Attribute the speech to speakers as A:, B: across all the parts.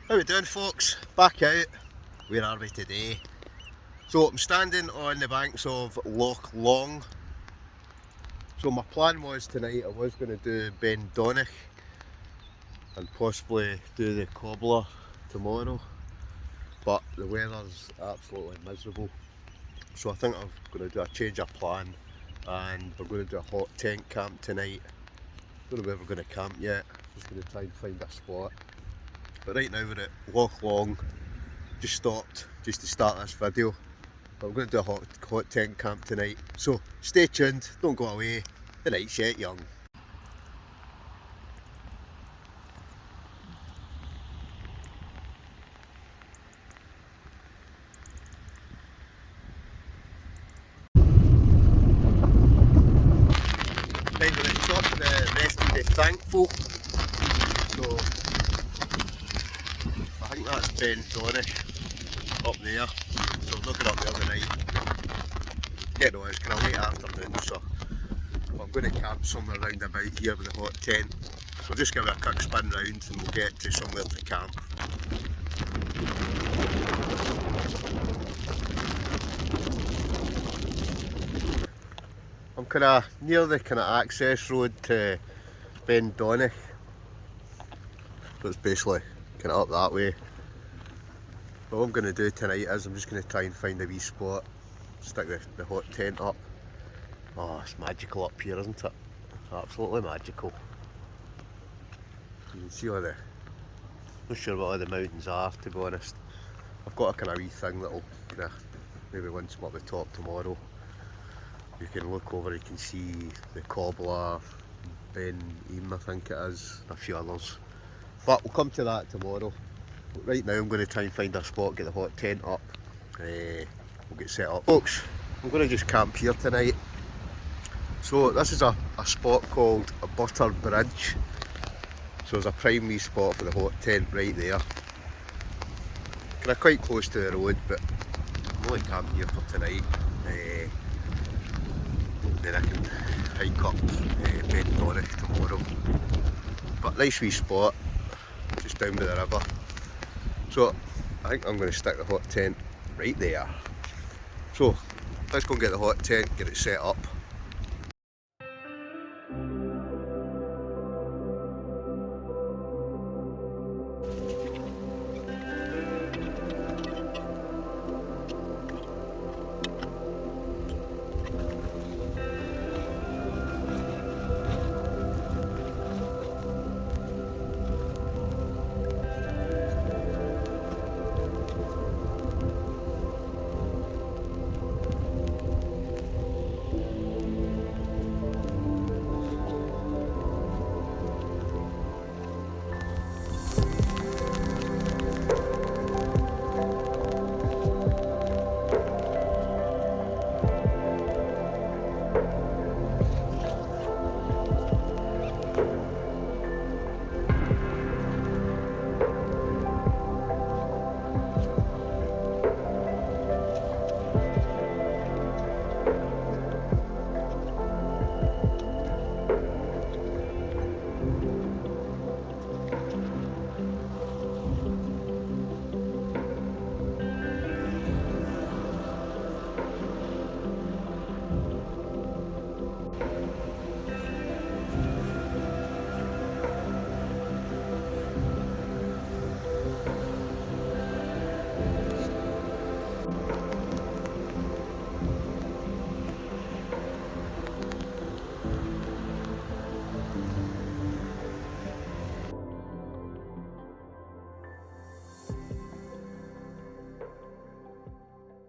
A: How we doing, folks? Back out. Where are we today? So I'm standing on the banks of Loch Long. So my plan was tonight I was going to do Ben Donich and possibly do the cobbler tomorrow, but the weather's absolutely miserable. So I think I'm going to do a change of plan and we're going to do a hot tent camp tonight. Don't know where we're going to camp yet. Just going to try and find a spot. But right now we're at Loch Long. Just stopped just to start this video. But we're going to do a hot tent camp tonight. So stay tuned, don't go away. The night's yet young. Right, we're at the top of the Rest of the Thankful. So I think that's Ben Donich up there. So I'm looking up there tonight. Getting on, it's kind of late afternoon, so I'm going to camp somewhere around about here with a hot tent. So just give it a quick spin round and we'll get to somewhere to camp. I'm kind of near the kind of access road to Ben Donich. So it's basically kind of up that way. But what I'm going to do tonight is I'm just going to try and find a wee spot, stick the hot tent up. Oh, it's magical up here, isn't it? Absolutely magical. You can see all the, not sure what all the mountains are, to be honest. I've got a kind of wee thing that'll kind of maybe once I'm up the top tomorrow. You can look over, you can see the cobbler, Ben Eam I think it is, and a few others. But we'll come to that tomorrow. Right now I'm going to try and find a spot, get the hot tent up. We'll get set up. Folks, I'm going to just camp here tonight. So this is a spot called a Butter Bridge. So there's a prime wee spot for the hot tent right there. Kind of quite close to the road, but I'm only camping here for tonight. Then I can hike up Ben Donich tomorrow. But nice wee spot, just down by the river. So I think I'm going to stick the hot tent right there. So let's go and get the hot tent, get it set up.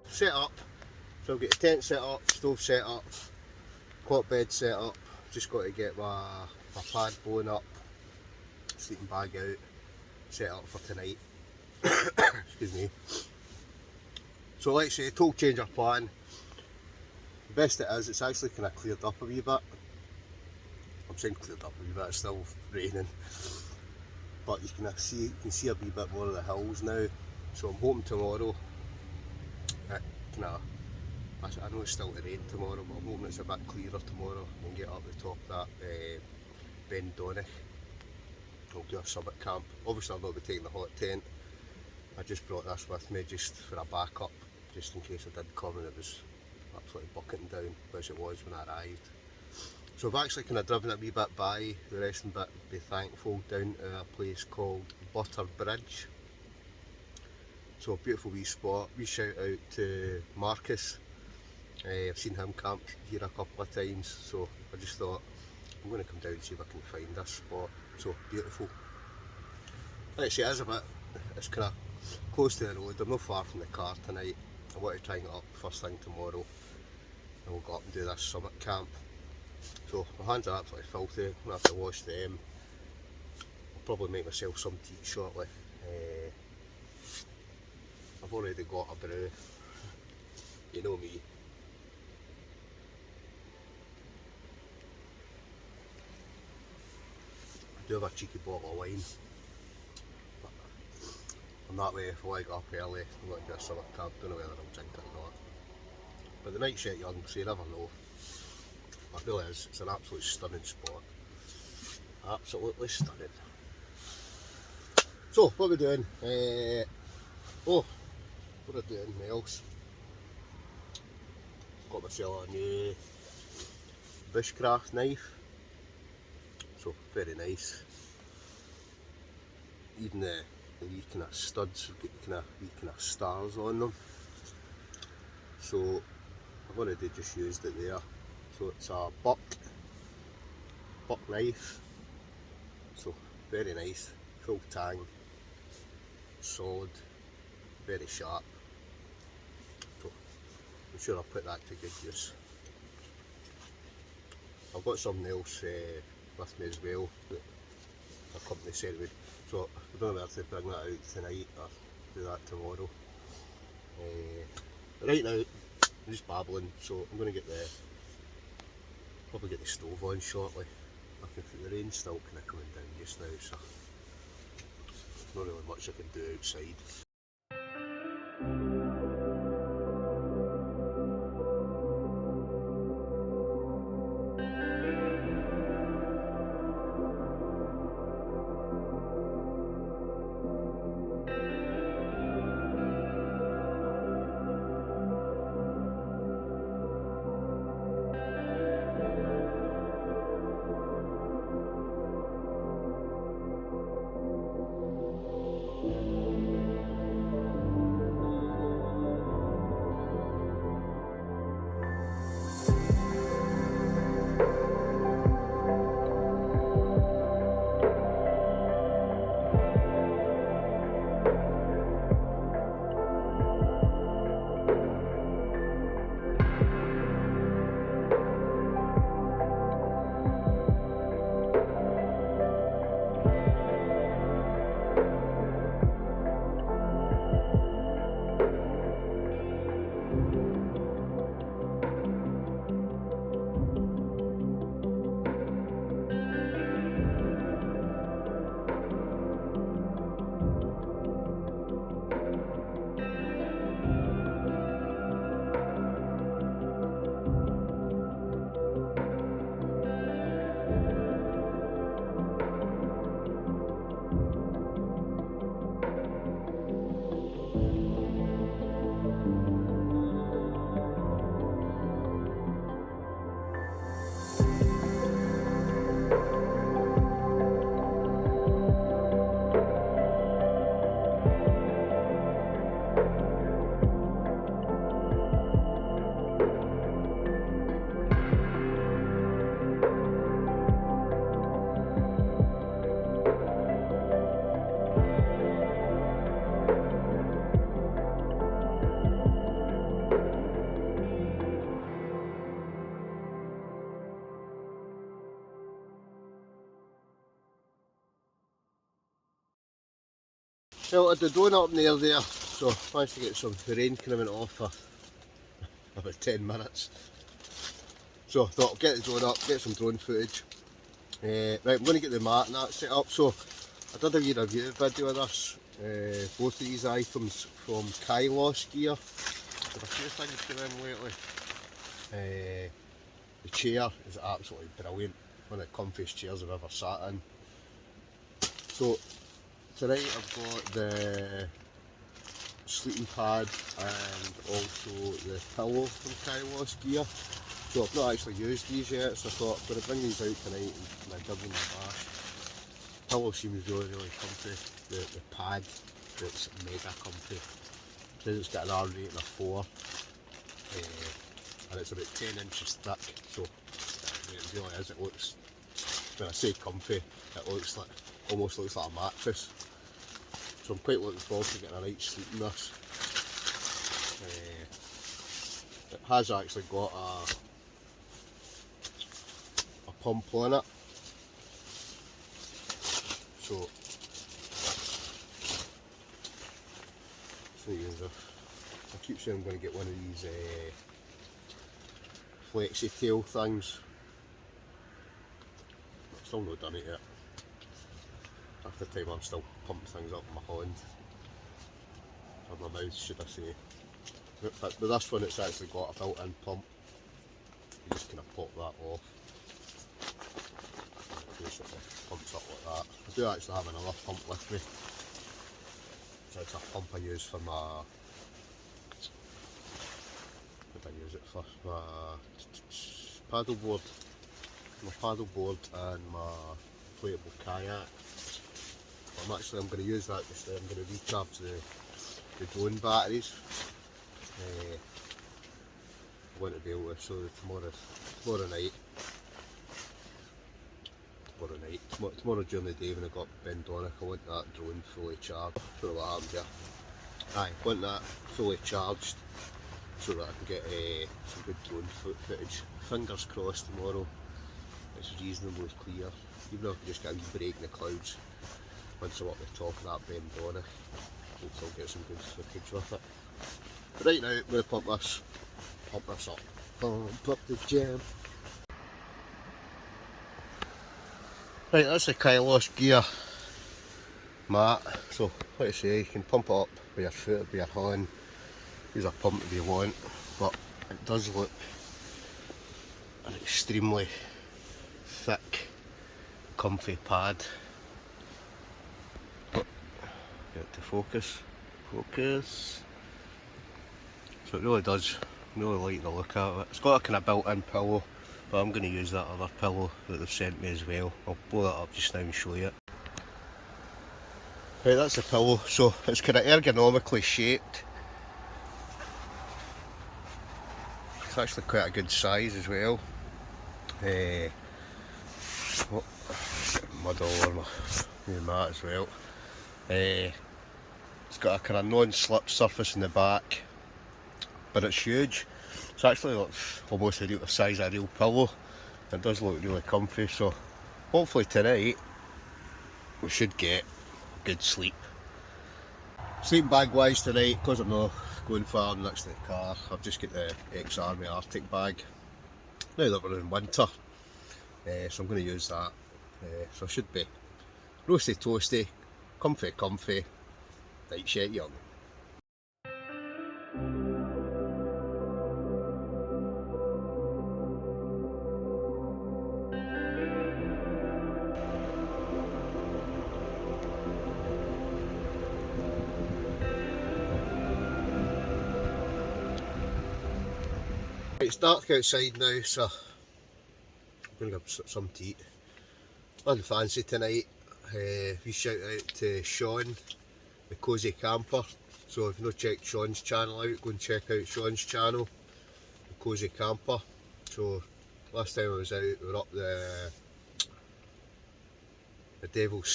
A: Set up, so I'll get the tent set up, stove set up, cot bed set up. Just got to get my pad blown up, sleeping bag out, set up for tonight. Excuse me. So like I say, total change of plan. The best it is, it's actually kind of cleared up a wee bit. I'm saying cleared up a wee bit, it's still raining. But you can see a wee bit more of the hills now. So I'm hoping tomorrow, I know it's still to rain tomorrow, but I'm hoping it's a bit clearer tomorrow and get up the top of that Ben Donich. I'll do a summit camp. Obviously I'll not be taking the hot tent, I just brought this with me just for a backup, just in case I did come and it was absolutely bucketing down, which it was when I arrived. So I've actually kind of driven a wee bit by the resting bit, be thankful, down to a place called Butter Bridge. So beautiful wee spot, wee shout out to Marcus. I've seen him camp here a couple of times, so I just thought I'm going to come down and see if I can find this spot. So beautiful. Like I say, it's kind of close to the road. I'm not far from the car tonight. I want to try and get up first thing tomorrow and we'll go up and do this summit camp. So my hands are absolutely filthy, I'm going to have to wash them. I'll probably make myself some tea shortly. I've already got a brew, you know me. I do have a cheeky bottle of wine. But I'm that way, if I wake up early, I'm going to do a summer camp, don't know whether I'll drink it or not. But the night's yet young, so you never know. It really is, it's an absolutely stunning spot. Absolutely stunning. So, what are we doing? What am I doing else? Got myself a new bushcraft knife. So, very nice. Even the wee kind of studs have got wee kind of stars on them. So, I've already just used it there. So it's a buck knife. So, very nice, full tang, solid, very sharp. So I'm sure I'll put that to good use. I've got something else with me as well that the company said would. So I don't know whether to bring that out tonight or do that tomorrow. Right now I'm just babbling, so I'm going to probably get the stove on shortly. The rain's still kind of coming down just now, so there's not really much I can do outside. Well, I had the drone up in the air there, so I managed to get some rain coming off for about 10 minutes. So I thought I'll get the drone up, get some drone footage. Right, I'm going to get the mat and that set up. So I did a wee review video of this, both of these items from Kylos Gear. Had a few things come in lately. The chair is absolutely brilliant, one of the comfiest chairs I've ever sat in. So tonight I've got the sleeping pad and also the pillow from Kailos Gear. So I've not actually used these yet, so I thought I'm going to bring these out tonight and give them a bash. Pillow seems really comfy. The pad, it's mega comfy. It says it's got an R rating of 4 and it's about 10 inches thick, so it really is. It looks, when I say comfy, it looks like, almost looks like a mattress. So I'm quite looking forward to getting a night's sleep in this. It has actually got a pump on it. So I keep saying I'm going to get one of these flexi tail things. I've still not done it yet. Half the time I'm still pumping things up in my hand, or my mouth should I say. But with this one it's actually got a built-in pump. You just kind of pop that off. It basically pumps up like that. I do actually have another pump with me. So it's a pump I use for my, what do I use it for? My paddle board. My paddle board and my inflatable kayak. I'm going to use that just then. I'm going to recharge the drone batteries. I want to be able to show you tomorrow night tomorrow during the day when I got Ben Donick, I want that drone fully charged. I don't know what happened here. I want that fully charged so that I can get some good drone footage. Fingers crossed tomorrow it's reasonably clear, even if I can just get a wee break in the clouds. Once I'm up the top of that Ben Donick, hopefully I'll get some good footage with it. But right now I'm going to pump this up. Pump up the gem. Right, that's the Kailos Gear mat. So like I say, you can pump it up with your foot or with your hand. Use a pump if you want, but it does look an extremely thick, comfy pad. But get it to focus. So it really does, really like the look of it. It's got a kind of built-in pillow, but I'm going to use that other pillow that they've sent me as well. I'll blow that up just now and show you it. Right, that's the pillow. So it's kind of ergonomically shaped. It's actually quite a good size as well. Mud all over my mat as well. It's got a kind of non-slip surface in the back, but it's huge. It's actually like almost the size of a real pillow. It does look really comfy, so hopefully tonight we should get good sleep. Sleeping bag wise tonight, because I'm not going far next to the car, I've just got the ex-army Arctic bag. Now that we're in winter, so I'm going to use that. So I should be roasty toasty, comfy, night shet young. It's dark outside now, so I'm going to have some to eat. Nothing fancy tonight. We shout out to Sean, the Cozy Camper. So if you've not checked Sean's channel out, go and check out Sean's channel, the Cozy Camper. So last time I was out, we were up the Devil's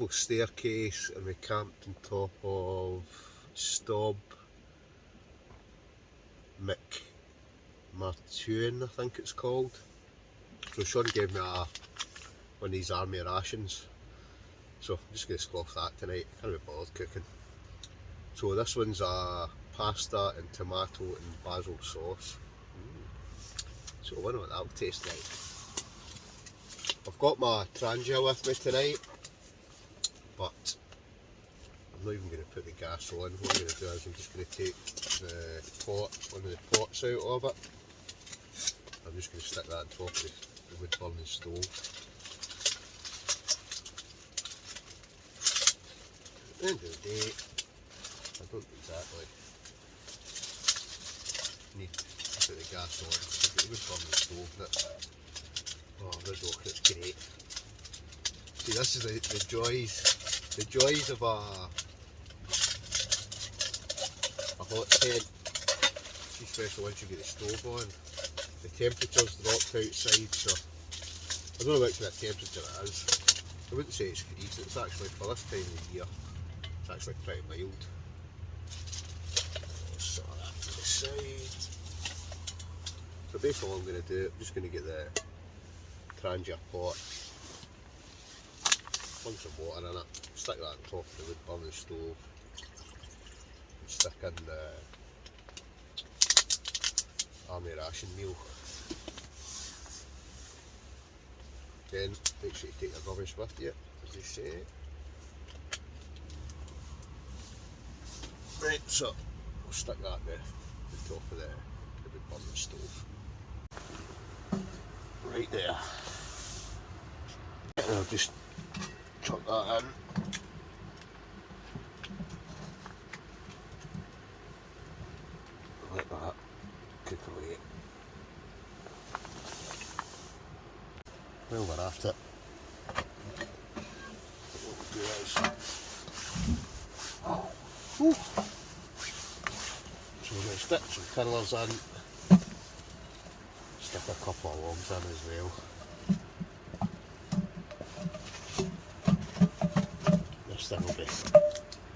A: Staircase, and we camped on top of Stob McMartune, I think it's called. So Sean gave me one of these army rations, so I'm just going to scoff that tonight. Can't be bothered cooking. So this one's a pasta and tomato and basil sauce. So I wonder what that'll taste like. I've got my Trangia with me tonight, but I'm not even going to put the gas on. What I'm going to do is I'm just going to take one of the pots out of it. I'm just going to stick that on top of the wood burning stove. At the end of the day, I don't exactly need to put the gas on. I've got the wood burning stove that, oh there's look, it's great. See, this is the joys of a hot tent, especially once you get the stove on. The temperature's dropped outside, so I don't know which kind of temperature it is. I wouldn't say it's freezing, it's actually, for this time of the year, it's actually pretty mild. Set that to the side. So basically what I'm going to do, I'm just going to get the trangia pot, plug some water in it, stick that on top of the wood burning stove, and stick in the army ration meal. Then make sure you take the rubbish with you, as they say. Right, so we'll stick that at the top of the wood burning stove. Right there. And I'll just chuck that in. Let that cook away. Well, we're at it. What we'll do is, so we're going to stick some curlers in, stick a couple of logs in as well. This thing will be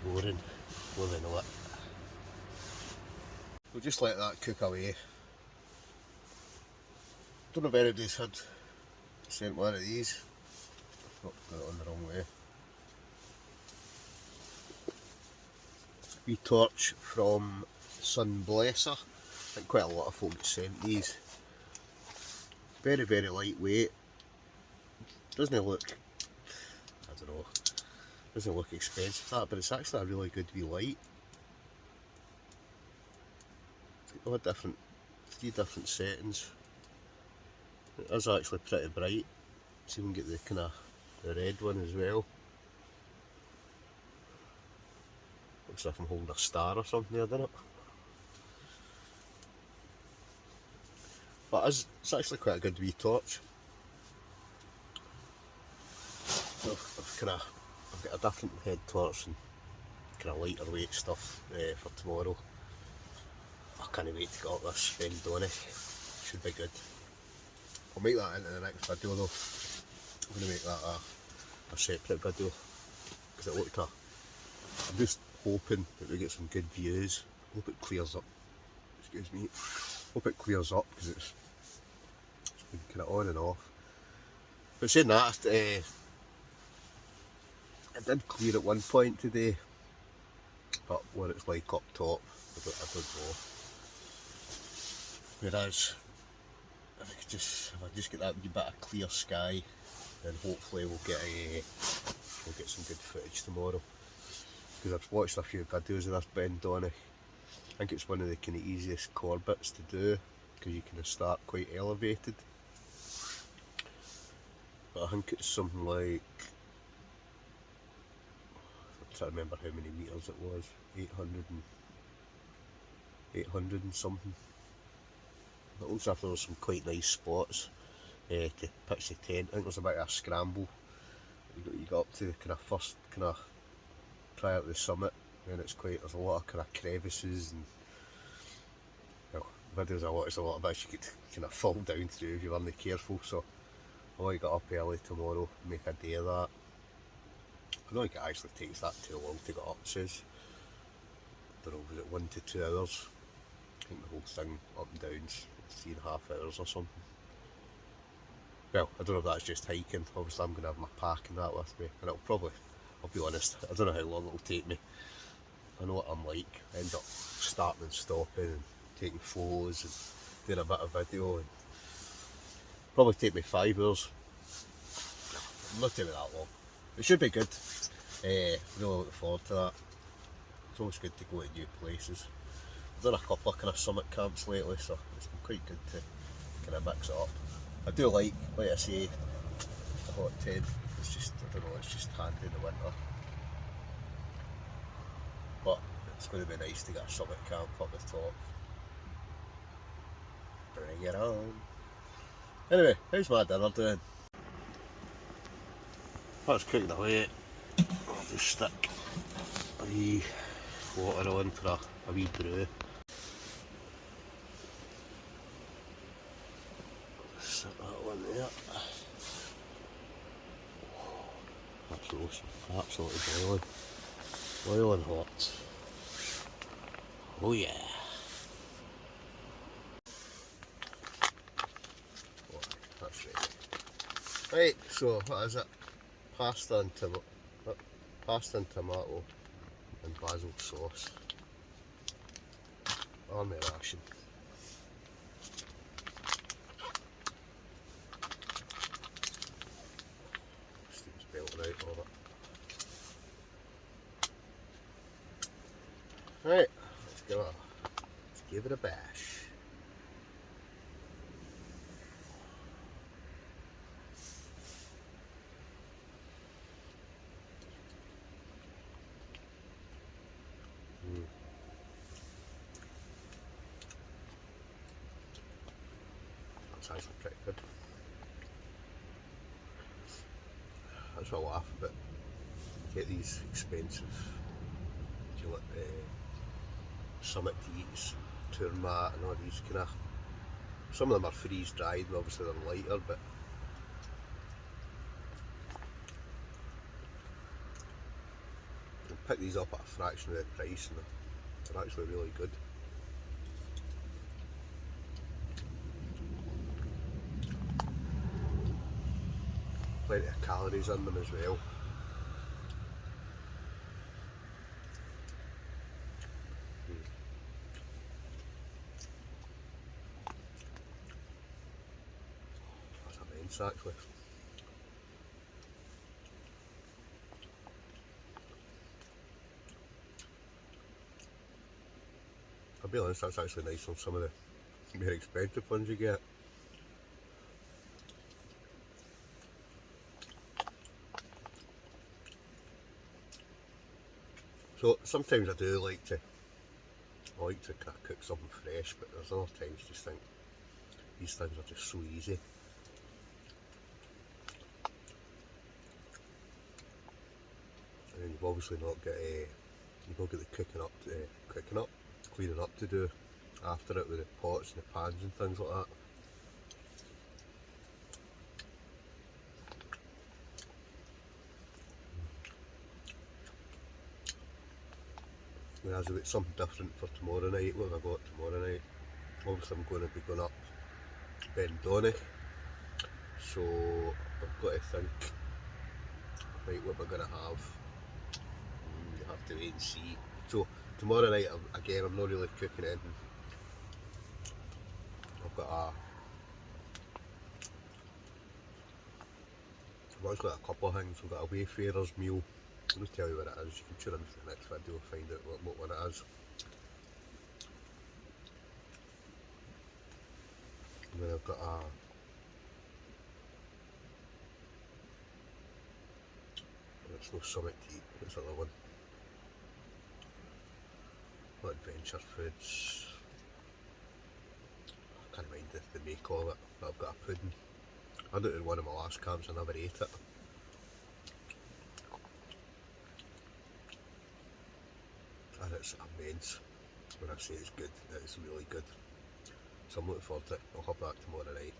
A: roaring before we know it. We'll just let that cook away. Don't know if anybody's had sent one of these. I've not got it on the wrong way. Wee torch from Sun Blesser. I think quite a lot of folk get sent these. Very, very lightweight. Doesn't look, I don't know, doesn't look expensive that, but it's actually a really good wee light. It's got three different settings. It is actually pretty bright. So you can get the kind of the red one as well. Looks like I'm holding a star or something there, doesn't it? But it's actually quite a good wee torch. So I've got a different head torch and kind of lighter weight stuff for tomorrow. I can't wait to get up this Vendonic. Should be good. I'll make that into the next video though. I'm going to make that a separate video because it looked I'm just hoping that we get some good views. Hope it clears up. Excuse me. Hope it clears up because it's been kind of on and off. But saying that, it did clear at one point today, but what it's like up top, I don't know. Whereas if I just get that wee bit of clear sky, then hopefully we'll get some good footage tomorrow. Because I've watched a few videos of this Vendonic. I think it's one of the kind of easiest corbets to do because you kind of start quite elevated. But I think it's something like, I'm trying to remember how many metres it was, 800 and something. But it looks like there was some quite nice spots to pitch the tent. I think there's about a scramble. You got up to the kind of first kind of prior to the summit, and there's a lot of kind of crevices and, well, videos I watched a lot of this you could kind of fall down through if you weren't careful. So I want to get up early tomorrow, make a day of that. I don't think it actually takes that too long to get up, it says. I don't know, was it 1 to 2 hours? I think the whole thing up and down's 3.5 hours or something. Well, I don't know if that's just hiking. Obviously I'm going to have my pack and that with me, and I'll be honest, I don't know how long it'll take me. I know what I'm like. I end up starting and stopping and taking photos and doing a bit of video, and probably take me 5 hours. Not take me that long. It should be good. Really looking forward to that. It's always good to go to new places. I've done a couple of kind of summit camps lately, so it's been quite good to kind of mix it up. I do like I say, the hot tent. It's just, I don't know, it's just handy in the winter. But It's going to be nice to get a summit camp up the top. Bring it on. Anyway, how's my dinner doing? That's cooking away. I'll just stick a wee water on for a wee brew. Set that one there. That's roasting. Absolutely boiling. Boiling hot. Oh yeah. Oh, that's ready. Right, so what is it? Pasta and tomato and basil sauce. Army ration. Steam's belting out all that. Right, let's give it a bash. That's actually pretty good. That's what I laugh about. You get these expensive summit teas, tourmat and all these kind of, some of them are freeze dried and obviously they're lighter, but you can pick these up at a fraction of the price and they're actually really good. Plenty of calories in them as well. That's immense actually. I'll be honest, that's actually nice on some of the more expensive ones you get. So sometimes I do like to kind of cook something fresh, but there's other times you just think these things are just so easy. And then you've obviously not got the cleaning up to do after it with the pots and the pans and things like that. Whereas I've got something different for tomorrow night. What have I got tomorrow night? Obviously I'm going to be going up Ben, so I've got to think, right, what we're going to have. You have to wait and see. So tomorrow night, again, I'm not really cooking anything. I've actually got a couple of things. We've got a Wayfarer's meal. Let me tell you what it is. You can tune in for the next video and find out what one it is. And then I've got it's no Summit tea, it's the other one. Not Adventure Foods. I can't mind the make of it, but I've got a pudding. I did it in one of my last camps, I never ate it. And it's immense. When I say it's good, it's really good. So I'm looking forward to it. I'll have that tomorrow night.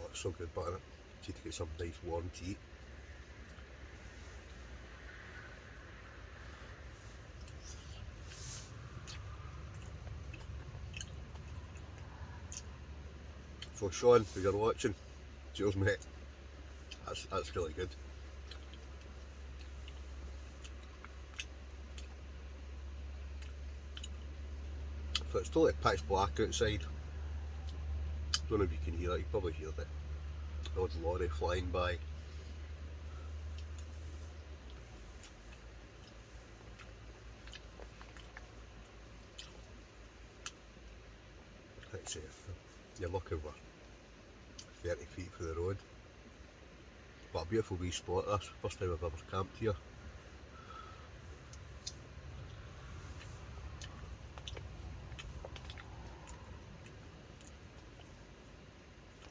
A: Oh, it's so good, but need to get some nice warm tea. So Sean, if you're watching, cheers mate. That's really good. So it's totally pitch black outside. Don't know if you can hear it, you can probably hear the odd lorry flying by. say you're looking for 30 feet from the road. But a beautiful wee spot this, first time I've ever camped here.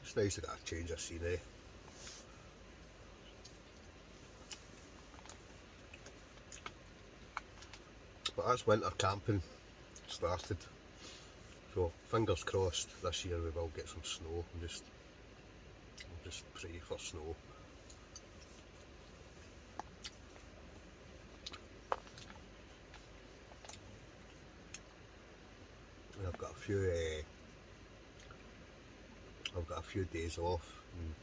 A: It's nice to get a change of scenery. But that's winter camping started. So fingers crossed this year we will get some snow and just pray for snow. And I've got a few days off in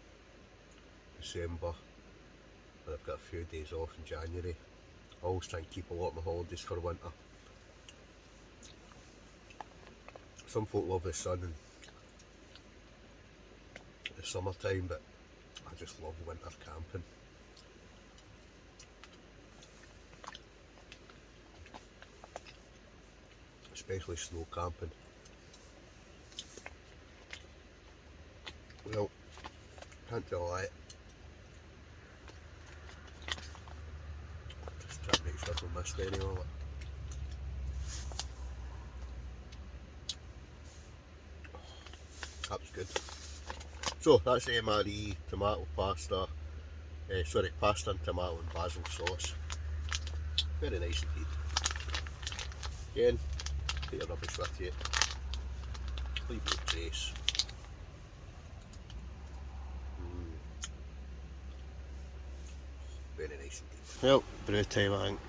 A: December, and I've got a few days off in January. I always try and keep a lot of my holidays for winter. Some folk love the sun and the summertime, but I just love winter camping. Especially snow camping. Well, can't tell a lie. Just try to make sure I don't miss any of it. That was good. So that's MRE tomato pasta, pasta and tomato and basil sauce. Very nice indeed. Again, take your rubbish with you. Leave no trace. Very nice indeed. Well, brew time I think.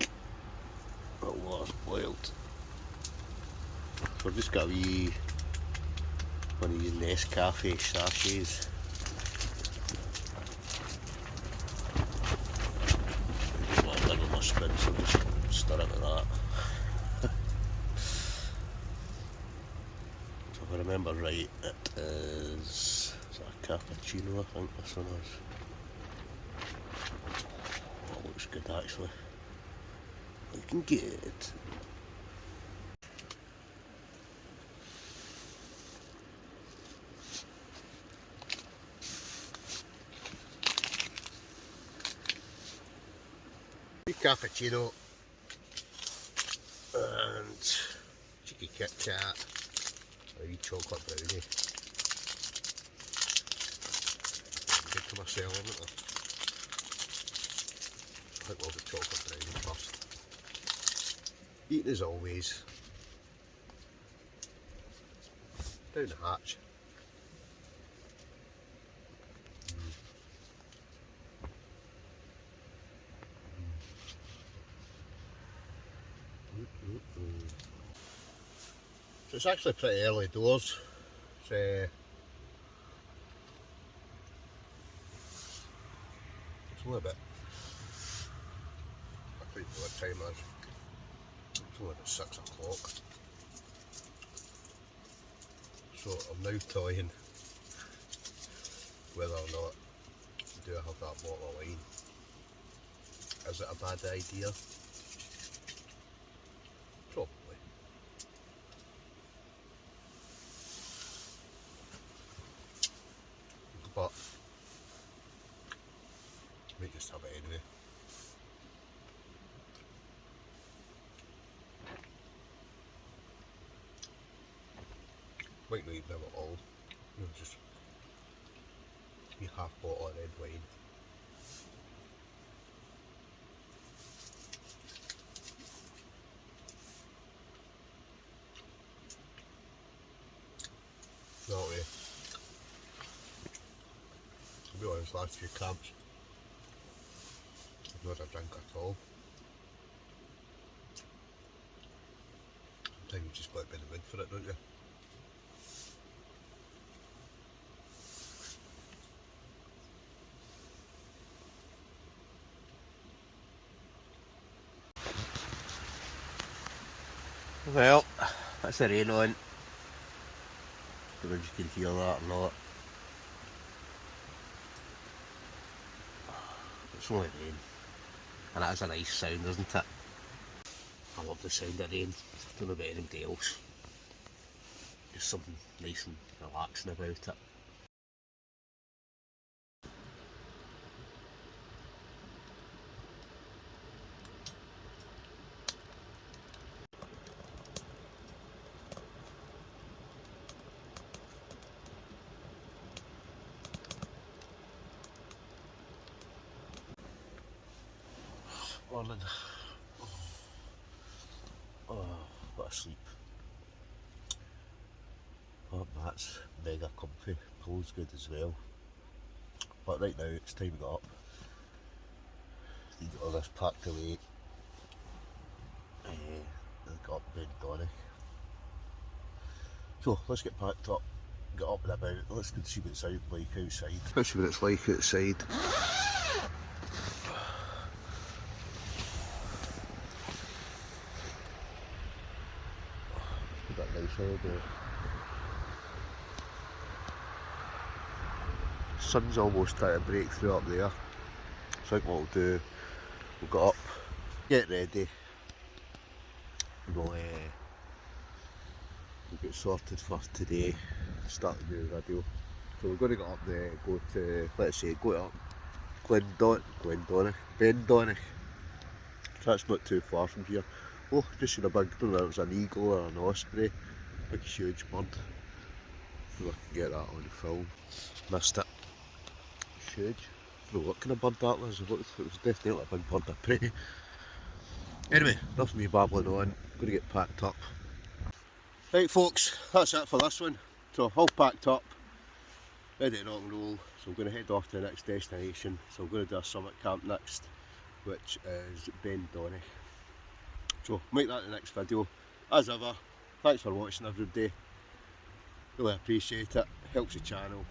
A: The water's boiled. So I've just got a wee one of these Nescafe sachets. Just want a bit of my spin, so just stir it with that. So if I remember right, it is a cappuccino, I think this one is. Oh, it looks good actually. Looking good. Wee cappuccino and cheeky Kit Kat, a wee chocolate brownie. Good to myself, isn't it? I think we'll have the chocolate brownie first. Eating as always. Down the hatch. So it's actually pretty early doors. It's only a bit. I can't know what time it is. It's only about 6 o'clock. So I'm now toying whether or not do I have that bottle of wine. Is it a bad idea? Probably. But I might just have it anyway. Might not even have it all. You know, just a half bottle of red wine. That way. To be honest, last few camps I've not had a drink at all. Sometimes you just got to be in the mood for it, don't you? Well, that's the rain on. Don't know if you can hear that or not. It's only rain. And that is a nice sound, isn't it? I love the sound of rain. Don't know about anybody else. Just something nice and relaxing about it. Morning. Oh, what a sleep. Oh, that's mega comfy. Pillow's good as well. But right now it's time to get up. Need to get all this packed away. And get up Ben Donny. So let's get packed up, get up and about. Let's go see what it's like outside. Let's see what it's like outside. That nice out there. Sun's almost trying to break through up there. So I think what we'll do, we'll get up, get ready, and we'll get sorted for today, start the new video. So we're going to get up there, go to, let's say, go up Glendonach. So that's not too far from here. Oh, just seen a big, I don't know if it was an eagle or an osprey, big huge bird. So I can get that on film. Missed it. Huge. I don't know what kind of bird that was. It was definitely a big bird of prey. Anyway, enough of me babbling on. I'm going to get packed up. Right folks, that's it for this one. So all packed up, ready to rock and roll. So I'm going to head off to the next destination. So I'm going to do a summit camp next, which is Ben Donny. So make that the next video. As ever, thanks for watching everybody. Really appreciate it. Helps the channel.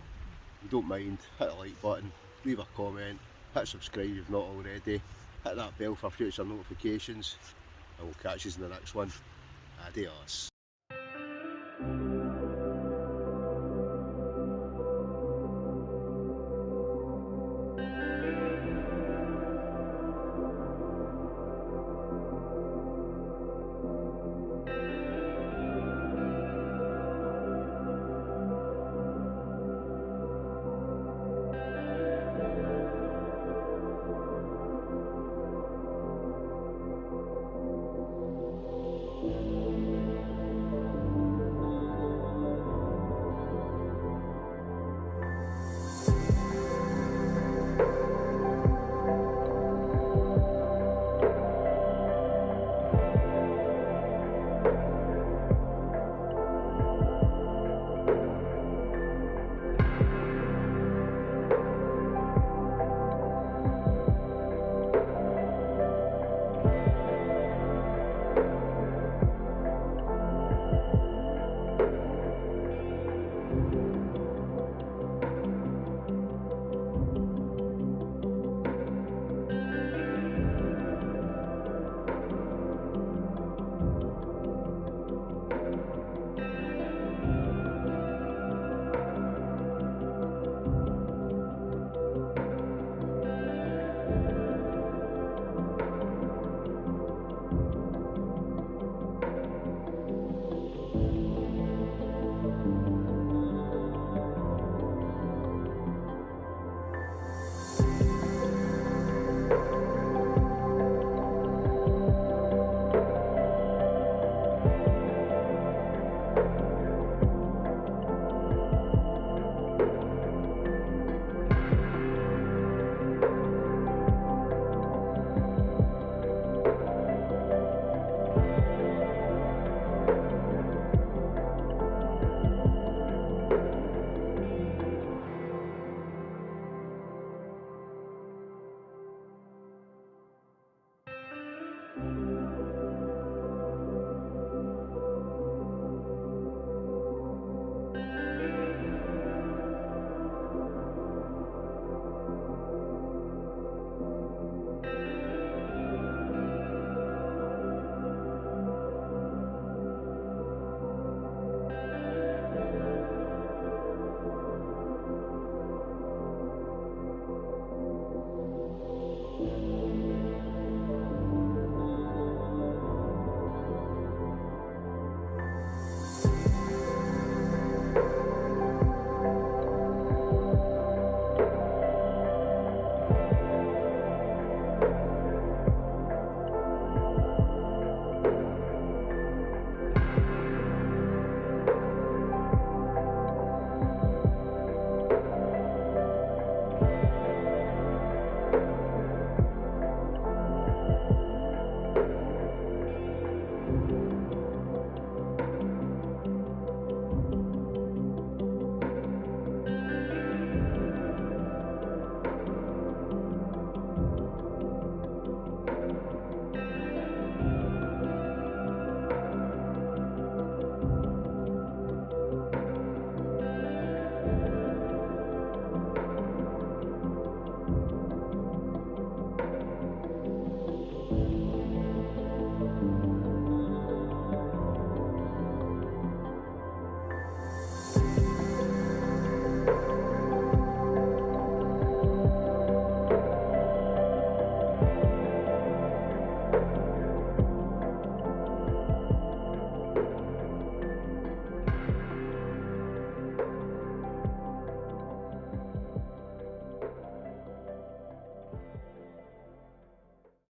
A: If you don't mind, hit the like button, leave a comment, hit subscribe if not already. Hit that bell for future notifications. And we'll catch you in the next one. Adios.